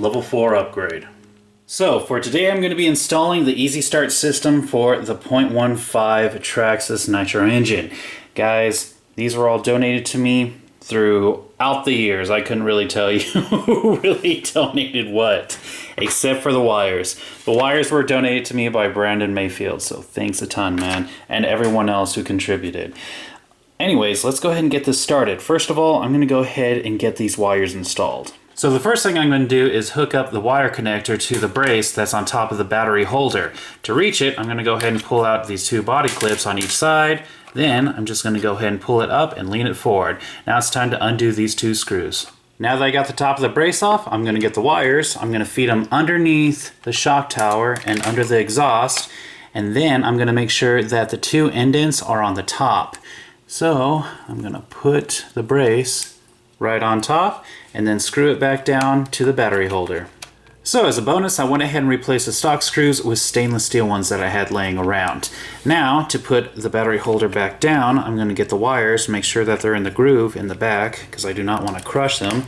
level 4 upgrade. So for today I'm going to be installing the Easy Start system for the 0.15 Traxxas Nitro engine. Guys, these were all donated to me throughout the years. I couldn't really tell you who really donated what, except for the wires. The wires were donated to me by Brandon Mayfield, so thanks a ton, man, and everyone else who contributed. Anyways, let's go ahead and get this started. First of all, I'm going to go ahead and get these wires installed. So the first thing I'm going to do is hook up the wire connector to the brace that's on top of the battery holder. To reach it, I'm going to go ahead and pull out these two body clips on each side. Then I'm just going to go ahead and pull it up and lean it forward. Now it's time to undo these two screws. Now that I got the top of the brace off, I'm going to get the wires. I'm going to feed them underneath the shock tower and under the exhaust. And then I'm going to make sure that the two indents are on the top. So I'm going to put the brace right on top and then screw it back down to the battery holder. So as a bonus, I went ahead and replaced the stock screws with stainless steel ones that I had laying around. Now to put the battery holder back down, I'm going to get the wires, make sure that they're in the groove in the back because I do not want to crush them.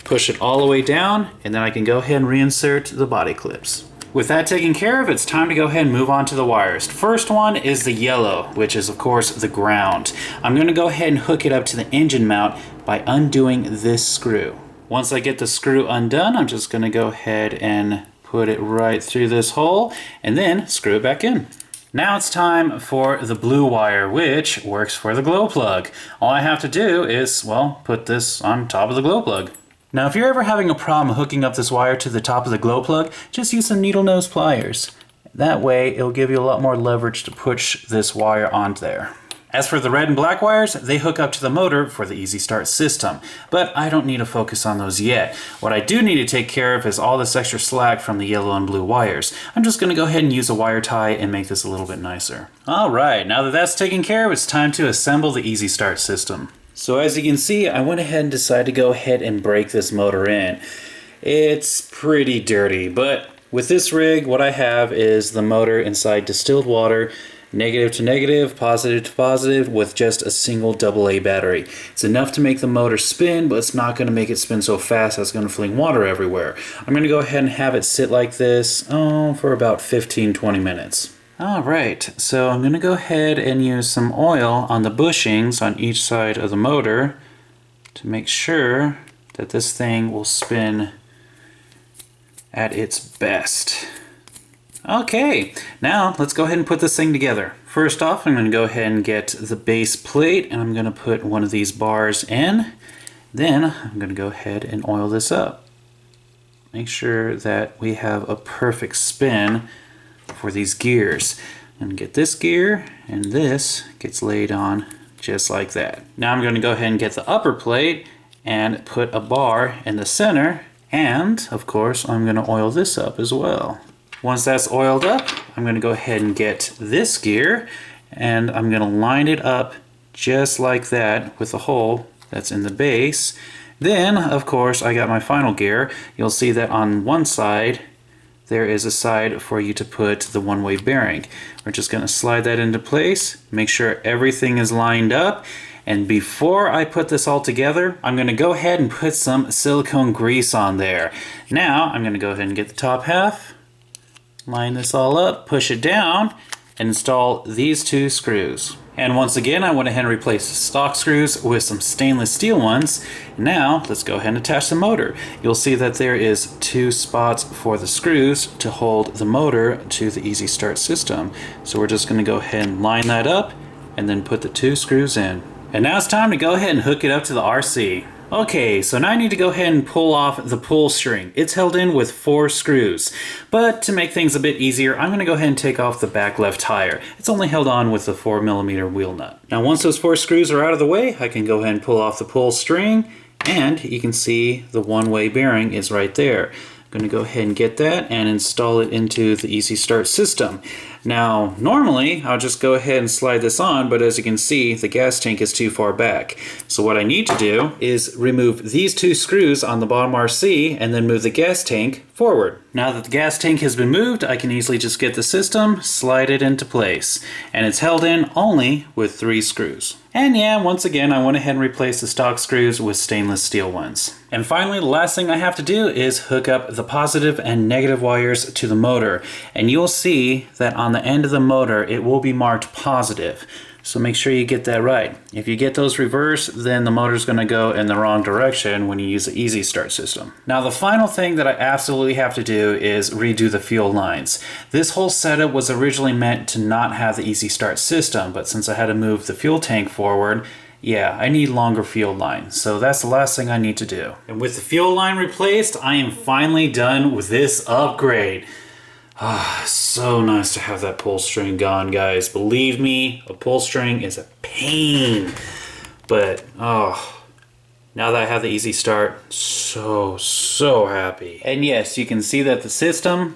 Push it all the way down and then I can go ahead and reinsert the body clips. With that taken care of, it's time to go ahead and move on to the wires. First one is the yellow, which is of course the ground. I'm going to go ahead and hook it up to the engine mount by undoing this screw. Once I get the screw undone, I'm just going to go ahead and put it right through this hole and then screw it back in. Now it's time for the blue wire, which works for the glow plug. All I have to do is, well, put this on top of the glow plug. Now if you're ever having a problem hooking up this wire to the top of the glow plug, just use some needle nose pliers. That way it'll give you a lot more leverage to push this wire on there. As for the red and black wires, they hook up to the motor for the Easy Start system, but I don't need to focus on those yet. What I do need to take care of is all this extra slack from the yellow and blue wires. I'm just going to go ahead and use a wire tie and make this a little bit nicer. Alright, now that that's taken care of, it's time to assemble the Easy Start system. So as you can see, I went ahead and decided to go ahead and break this motor in. It's pretty dirty, but with this rig, what I have is the motor inside distilled water, negative to negative, positive to positive, with just a single AA battery. It's enough to make the motor spin, but it's not going to make it spin so fast that it's going to fling water everywhere. I'm going to go ahead and have it sit like this for about 15-20 minutes. Alright, so I'm going to go ahead and use some oil on the bushings on each side of the motor to make sure that this thing will spin at its best. Okay, now let's go ahead and put this thing together. First off, I'm going to go ahead and get the base plate and I'm going to put one of these bars in. Then I'm going to go ahead and oil this up. Make sure that we have a perfect spin for these gears. And get this gear and this gets laid on just like that. Now I'm going to go ahead and get the upper plate and put a bar in the center, and of course I'm going to oil this up as well. Once that's oiled up, I'm going to go ahead and get this gear and I'm going to line it up just like that with the hole that's in the base. Then of course I got my final gear. You'll see that on one side there is a side for you to put the one-way bearing. We're just going to slide that into place, make sure everything is lined up, and before I put this all together, I'm going to go ahead and put some silicone grease on there. Now I'm going to go ahead and get the top half, line this all up, push it down, and install these two screws. And once again, I went ahead and replaced the stock screws with some stainless steel ones. Now let's go ahead and attach the motor. You'll see that there is two spots for the screws to hold the motor to the Easy Start system. So we're just going to go ahead and line that up and then put the two screws in. And now it's time to go ahead and hook it up to the RC. Okay, so now I need to go ahead and pull off the pull string. It's held in with 4 screws. But to make things a bit easier, I'm going to go ahead and take off the back left tire. It's only held on with the 4mm wheel nut. Now once those 4 screws are out of the way, I can go ahead and pull off the pull string, and you can see the one-way bearing is right there. I'm going to go ahead and get that and install it into the Easy Start system. Now normally I'll just go ahead and slide this on, but as you can see the gas tank is too far back. So what I need to do is remove these 2 screws on the bottom RC and then move the gas tank forward. Now that the gas tank has been moved, I can easily just get the system, slide it into place, and it's held in only with 3 screws. And yeah, once again, I went ahead and replaced the stock screws with stainless steel ones. And finally, the last thing I have to do is hook up the positive and negative wires to the motor. And you'll see that on the end of the motor, it will be marked positive. So make sure you get that right. If you get those reversed, then the motor's going to go in the wrong direction when you use the Easy Start system. Now the final thing that I absolutely have to do is redo the fuel lines. This whole setup was originally meant to not have the Easy Start system, but since I had to move the fuel tank forward, yeah, I need longer fuel lines. So that's the last thing I need to do. And with the fuel line replaced, I am finally done with this upgrade. Ah, so nice to have that pull string gone, guys. Believe me, a pull string is a pain. But, oh, now that I have the Easy Start, so happy. And yes, you can see that the system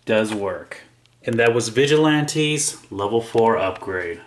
does work. And that was Vigilante's level 4 upgrade.